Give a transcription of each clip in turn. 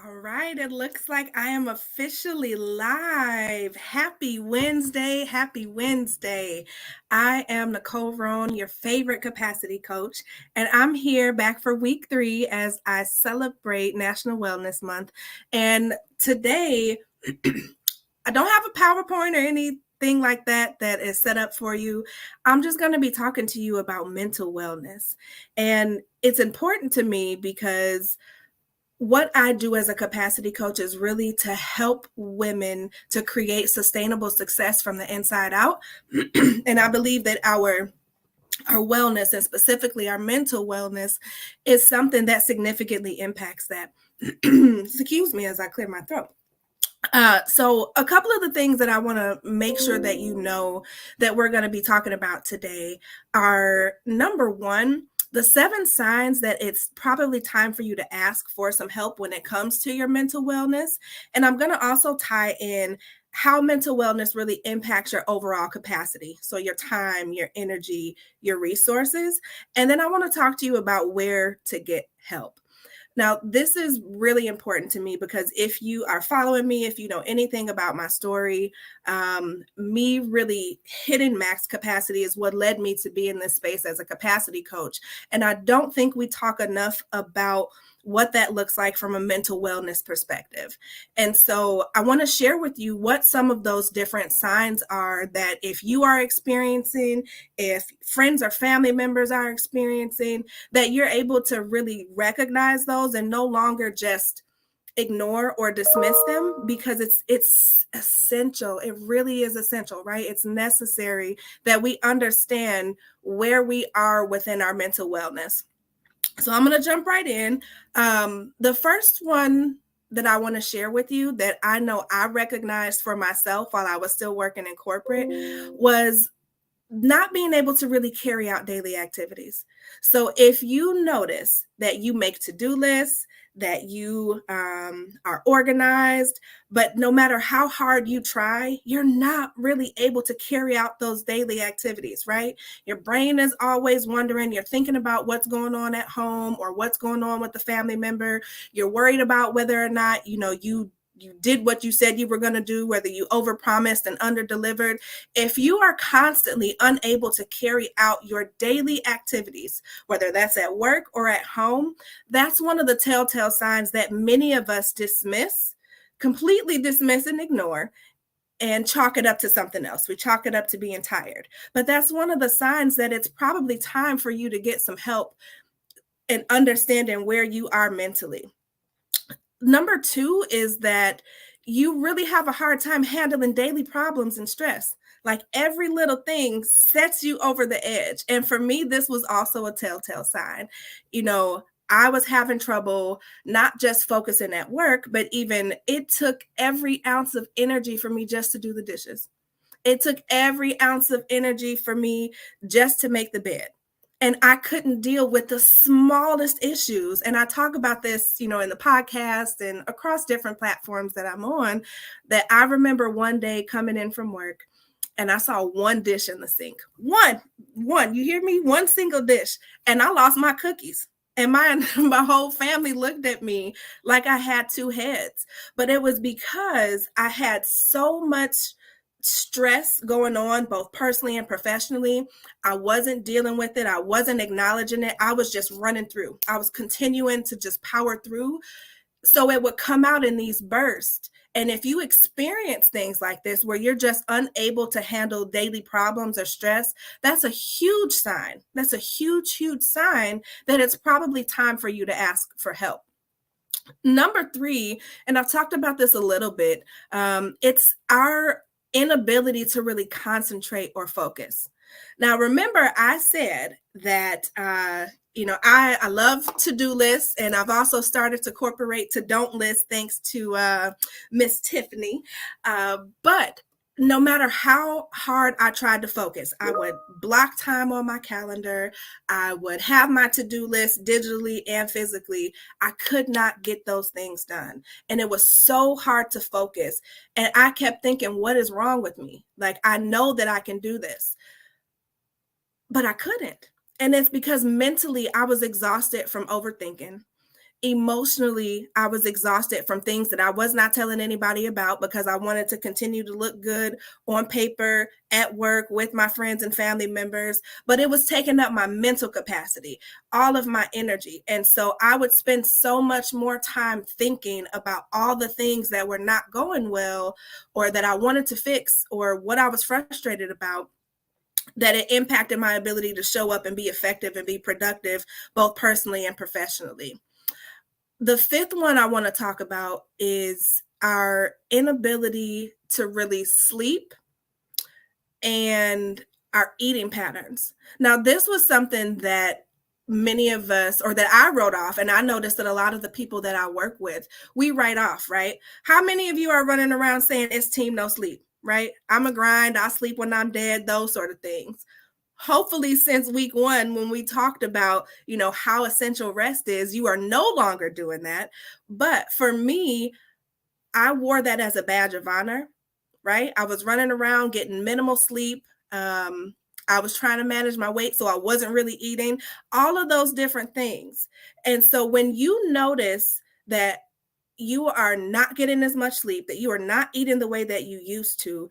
All right, it looks like I am officially live. Happy Wednesday. Happy Wednesday. I am Nicole Roan, your favorite capacity coach, and I'm here back for week 3 as I celebrate National Wellness Month. And today, I don't have a PowerPoint or anything like that is set up for you. I'm just going to be talking to you about mental wellness. And it's important to me because what I do as a capacity coach is really to help women to create sustainable success from the inside out. And I believe that our wellness, and specifically our mental wellness, is something that significantly impacts that. Excuse me as I clear my throat. So a couple of the things that I want to make sure that you know that we're going to be talking about today are, number one, the 7 signs that it's probably time for you to ask for some help when it comes to your mental wellness. And I'm going to also tie in how mental wellness really impacts your overall capacity. So your time, your energy, your resources. And then I want to talk to you about where to get help. Now, this is really important to me because if you are following me, if you know anything about my story, me really hitting max capacity is what led me to be in this space as a capacity coach. And I don't think we talk enough about what that looks like from a mental wellness perspective. And so I want to share with you what some of those different signs are that if you are experiencing, if friends or family members are experiencing, that you're able to really recognize those and no longer just ignore or dismiss them, because it's essential. It really is essential, right? It's necessary that we understand where we are within our mental wellness. So I'm going to jump right in. The first one that I want to share with you that I know I recognized for myself while I was still working in corporate was not being able to really carry out daily activities. So if you notice that you make to-do lists, that you are organized, but no matter how hard you try, you're not really able to carry out those daily activities, right? Your brain is always wondering, you're thinking about what's going on at home or what's going on with the family member. You're worried about whether or not, you did what you said you were going to do, whether you overpromised and underdelivered. If you are constantly unable to carry out your daily activities, whether that's at work or at home, that's one of the telltale signs that many of us completely dismiss and ignore, and chalk it up to something else. We chalk it up to being tired. But that's one of the signs that it's probably time for you to get some help in understanding where you are mentally. Number 2 is that you really have a hard time handling daily problems and stress. Like every little thing sets you over the edge. And for me, this was also a telltale sign. I was having trouble not just focusing at work, but even it took every ounce of energy for me just to do the dishes. It took every ounce of energy for me just to make the bed. And I couldn't deal with the smallest issues. And I talk about this, in the podcast and across different platforms that I'm on, that I remember one day coming in from work and I saw one dish in the sink. One, you hear me? One single dish. And I lost my cookies. And my whole family looked at me like I had 2 heads. But it was because I had so much stress going on, both personally and professionally. I wasn't dealing with it. I wasn't acknowledging it. I was just running through. I was continuing to just power through. So it would come out in these bursts. And if you experience things like this, where you're just unable to handle daily problems or stress, that's a huge sign. That's a huge, huge sign that it's probably time for you to ask for help. Number 3, and I've talked about this a little bit, it's our inability to really concentrate or focus. Now, remember, I said that, I love to-do lists, and I've also started to incorporate to-don't list thanks to Miss Tiffany. But no matter how hard I tried to focus, I would block time on my calendar. I would have my to-do list digitally and physically. I could not get those things done. And it was so hard to focus. And I kept thinking, what is wrong with me? Like, I know that I can do this, but I couldn't. And it's because mentally I was exhausted from overthinking. Emotionally, I was exhausted from things that I was not telling anybody about because I wanted to continue to look good on paper, at work, with my friends and family members. But it was taking up my mental capacity, all of my energy. And so I would spend so much more time thinking about all the things that were not going well or that I wanted to fix or what I was frustrated about, that it impacted my ability to show up and be effective and be productive, both personally and professionally. The fifth one I want to talk about is our inability to really sleep and our eating patterns. Now, this was something that many of us, or that I wrote off, and I noticed that a lot of the people that I work with, we write off, right? How many of you are running around saying it's team no sleep, right? I'm a grind, I sleep when I'm dead, those sort of things. Hopefully, since week one, when we talked about, how essential rest is, you are no longer doing that. But for me, I wore that as a badge of honor, right? I was running around getting minimal sleep. I was trying to manage my weight, so I wasn't really eating, all of those different things. And so when you notice that you are not getting as much sleep, that you are not eating the way that you used to,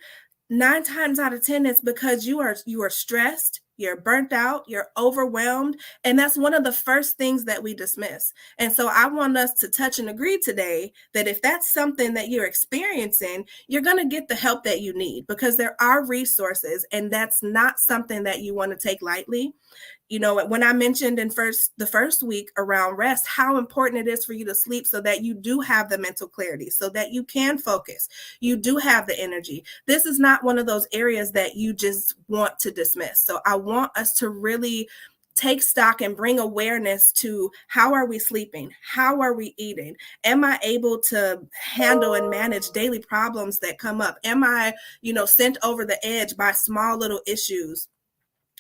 9 times out of 10, it's because you are stressed, you're burnt out, you're overwhelmed, and that's one of the first things that we dismiss. And so I want us to touch and agree today that if that's something that you're experiencing, you're going to get the help that you need, because there are resources, and that's not something that you want to take lightly. When I mentioned in the first week around rest, how important it is for you to sleep so that you do have the mental clarity, so that you can focus, you do have the energy. This is not one of those areas that you just want to dismiss. So I want us to really take stock and bring awareness to: how are we sleeping? How are we eating? Am I able to handle and manage daily problems that come up? Am I, sent over the edge by small little issues?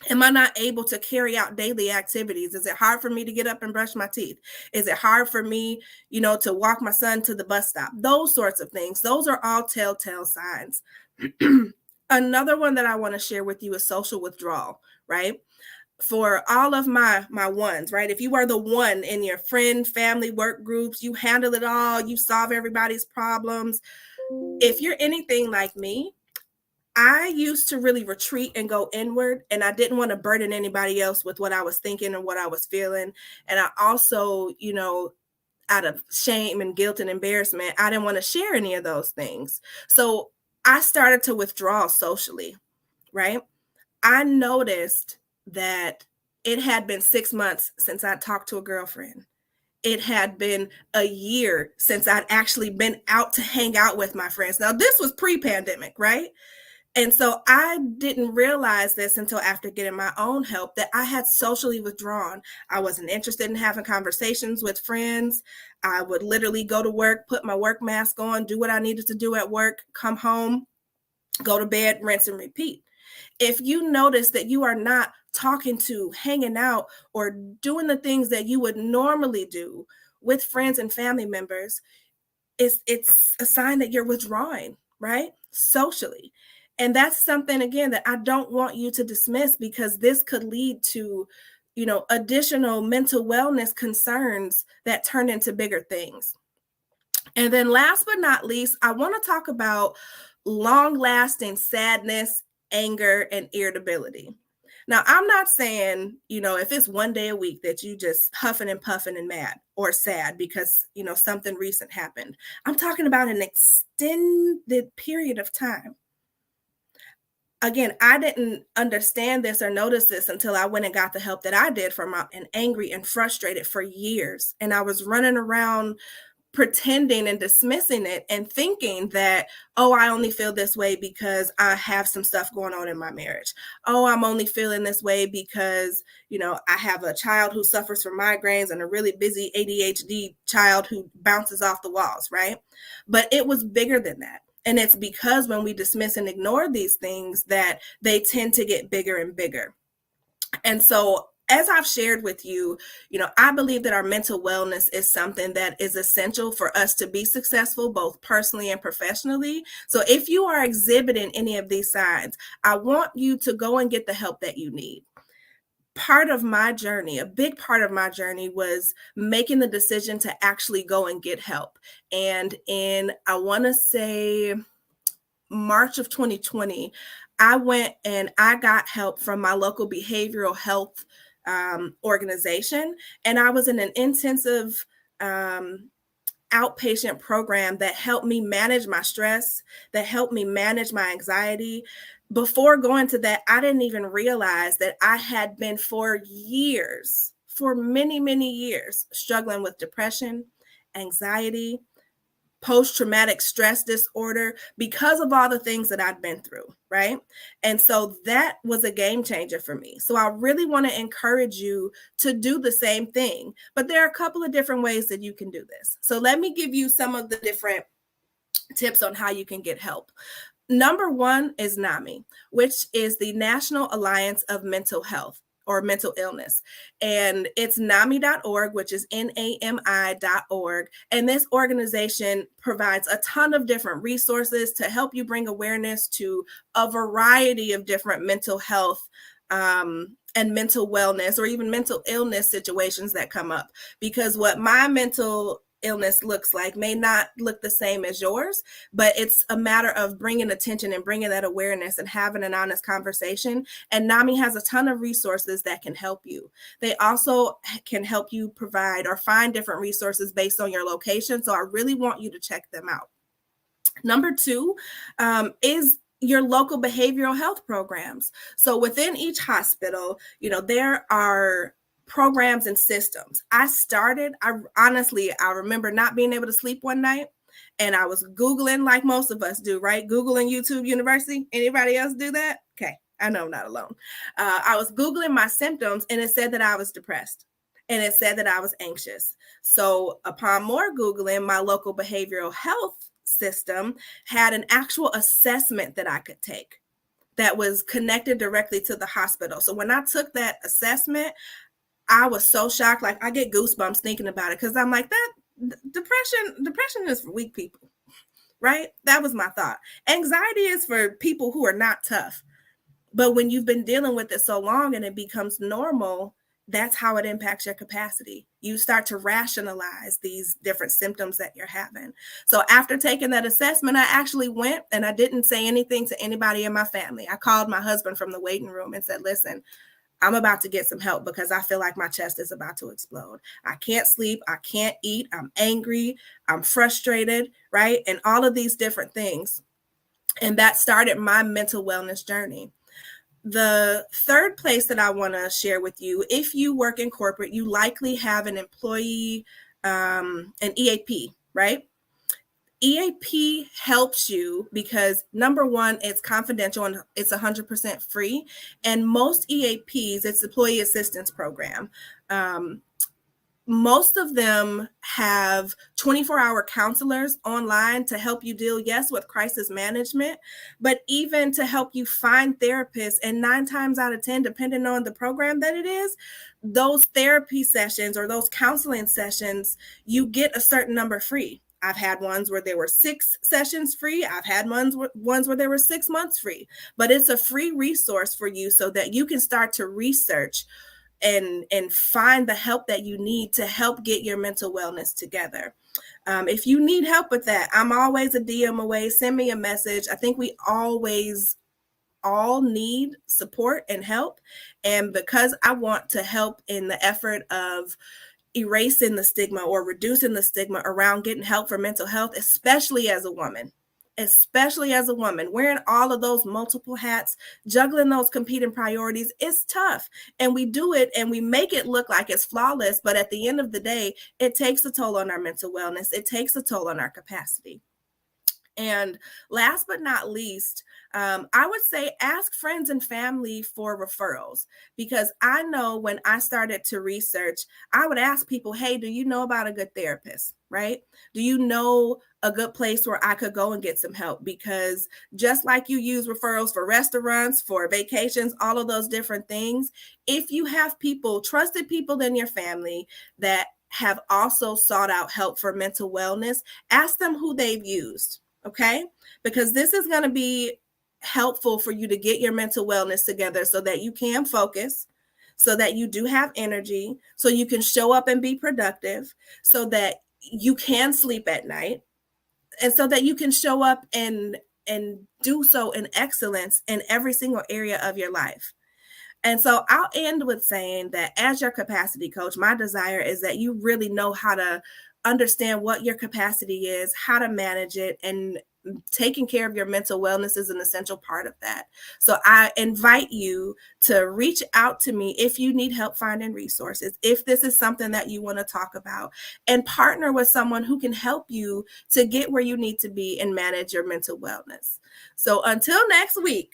Am I not able to carry out daily activities? Is it hard for me to get up and brush my teeth? Is it hard for me, to walk my son to the bus stop? Those sorts of things. Those are all telltale signs. Another one that I want to share with you is social withdrawal, right? For all of my ones, right? If you are the one in your friend, family, work groups, you handle it all, you solve everybody's problems. If you're anything like me, I used to really retreat and go inward, and I didn't want to burden anybody else with what I was thinking and what I was feeling. And I also, out of shame and guilt and embarrassment, I didn't want to share any of those things. So I started to withdraw socially, right? I noticed that it had been 6 months since I talked to a girlfriend. It had been a year since I'd actually been out to hang out with my friends. Now, this was pre-pandemic, right? And so I didn't realize this until after getting my own help, that I had socially withdrawn. I wasn't interested in having conversations with friends. I would literally go to work, put my work mask on, do what I needed to do at work, come home, go to bed, rinse and repeat. If you notice that you are not talking to, hanging out, or doing the things that you would normally do with friends and family members, it's a sign that you're withdrawing, right? Socially. And that's something, again, that I don't want you to dismiss, because this could lead to, additional mental wellness concerns that turn into bigger things. And then last but not least, I want to talk about long-lasting sadness, anger, and irritability. Now, I'm not saying, if it's one day a week that you just huffing and puffing and mad or sad because, something recent happened. I'm talking about an extended period of time. Again, I didn't understand this or notice this until I went and got the help that I did from and angry and frustrated for years. And I was running around pretending and dismissing it and thinking that, oh, I only feel this way because I have some stuff going on in my marriage. Oh, I'm only feeling this way because, I have a child who suffers from migraines and a really busy ADHD child who bounces off the walls, right? But it was bigger than that. And it's because when we dismiss and ignore these things that they tend to get bigger and bigger. And so, as I've shared with you, I believe that our mental wellness is something that is essential for us to be successful, both personally and professionally. So if you are exhibiting any of these signs, I want you to go and get the help that you need. part of my journey, a big part of my journey was making the decision to actually go and get help. And in, I want to say, March of 2020, I went and I got help from my local behavioral health organization. And I was in an intensive outpatient program that helped me manage my stress, that helped me manage my anxiety. Before going to that, I didn't even realize that I had been for years, for many, many years, struggling with depression, anxiety, post-traumatic stress disorder because of all the things that I'd been through, right? And so that was a game changer for me. So I really want to encourage you to do the same thing, but there are a couple of different ways that you can do this. So let me give you some of the different tips on how you can get help. Number one is NAMI, which is the National Alliance of Mental Health or Mental Illness. And it's NAMI.org, which is NAMI.org. And this organization provides a ton of different resources to help you bring awareness to a variety of different mental health and mental wellness or even mental illness situations that come up. Because what my mental illness looks like may not look the same as yours, but it's a matter of bringing attention and bringing that awareness and having an honest conversation. And NAMI has a ton of resources that can help you. They also can help you provide or find different resources based on your location. So I really want you to check them out. Number two is your local behavioral health programs. So within each hospital, there are programs and systems. I remember not being able to sleep one night and I was Googling like most of us do, right? Googling YouTube University. Anybody else do that? Okay. I know I'm not alone. I was Googling my symptoms and it said that I was depressed and it said that I was anxious. So upon more Googling, my local behavioral health system had an actual assessment that I could take that was connected directly to the hospital. So when I took that assessment, I was so shocked. Like I get goosebumps thinking about it because I'm like, that depression is for weak people, right? That was my thought. Anxiety is for people who are not tough. But when you've been dealing with it so long and it becomes normal, that's how it impacts your capacity. You start to rationalize these different symptoms that you're having. So after taking that assessment, I actually went and I didn't say anything to anybody in my family. I called my husband from the waiting room and said, listen, I'm about to get some help because I feel like my chest is about to explode. I can't sleep. I can't eat. I'm angry. I'm frustrated, right? And all of these different things. And that started my mental wellness journey. The third place that I want to share with you, if you work in corporate, you likely have an employee, an EAP, right? EAP helps you because number one, it's confidential and it's 100% free. And most EAPs, it's Employee Assistance Program. Most of them have 24-hour counselors online to help you deal, yes, with crisis management, but even to help you find therapists. And 9 times out of 10, depending on the program that it is, those therapy sessions or those counseling sessions, you get a certain number free. I've had ones where there were 6 sessions free. I've had ones where there were 6 months free, but it's a free resource for you so that you can start to research and find the help that you need to help get your mental wellness together. If you need help with that, I'm always a DM away. Send me a message. I think we always all need support and help. And because I want to help in the effort of erasing the stigma or reducing the stigma around getting help for mental health, especially as a woman, wearing all of those multiple hats, juggling those competing priorities, it's tough. And we do it and we make it look like it's flawless. But at the end of the day, it takes a toll on our mental wellness. It takes a toll on our capacity. And last but not least, I would say ask friends and family for referrals, because I know when I started to research, I would ask people, hey, do you know about a good therapist, right? Do you know a good place where I could go and get some help? Because just like you use referrals for restaurants, for vacations, all of those different things, if you have people, trusted people in your family that have also sought out help for mental wellness, ask them who they've used. Okay, because this is going to be helpful for you to get your mental wellness together so that you can focus, so that you do have energy, so you can show up and be productive, so that you can sleep at night, and so that you can show up and do so in excellence in every single area of your life. And so I'll end with saying that as your capacity coach, my desire is that you really know how to understand what your capacity is, how to manage it, and taking care of your mental wellness is an essential part of that. So I invite you to reach out to me if you need help finding resources, if this is something that you want to talk about, and partner with someone who can help you to get where you need to be and manage your mental wellness. So until next week,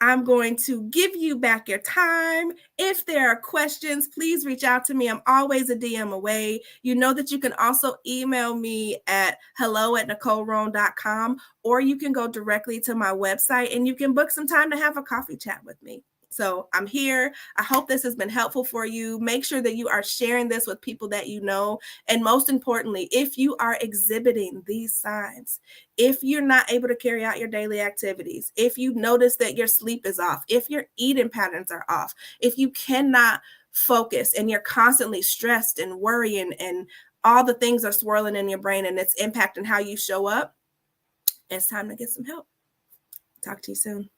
I'm going to give you back your time. If there are questions, please reach out to me. I'm always a DM away. You know that you can also email me at hello@NicoleRoan.com, or you can go directly to my website and you can book some time to have a coffee chat with me. So I'm here. I hope this has been helpful for you. Make sure that you are sharing this with people that you know. And most importantly, if you are exhibiting these signs, if you're not able to carry out your daily activities, if you notice that your sleep is off, if your eating patterns are off, if you cannot focus and you're constantly stressed and worrying and all the things are swirling in your brain and it's impacting how you show up, it's time to get some help. Talk to you soon.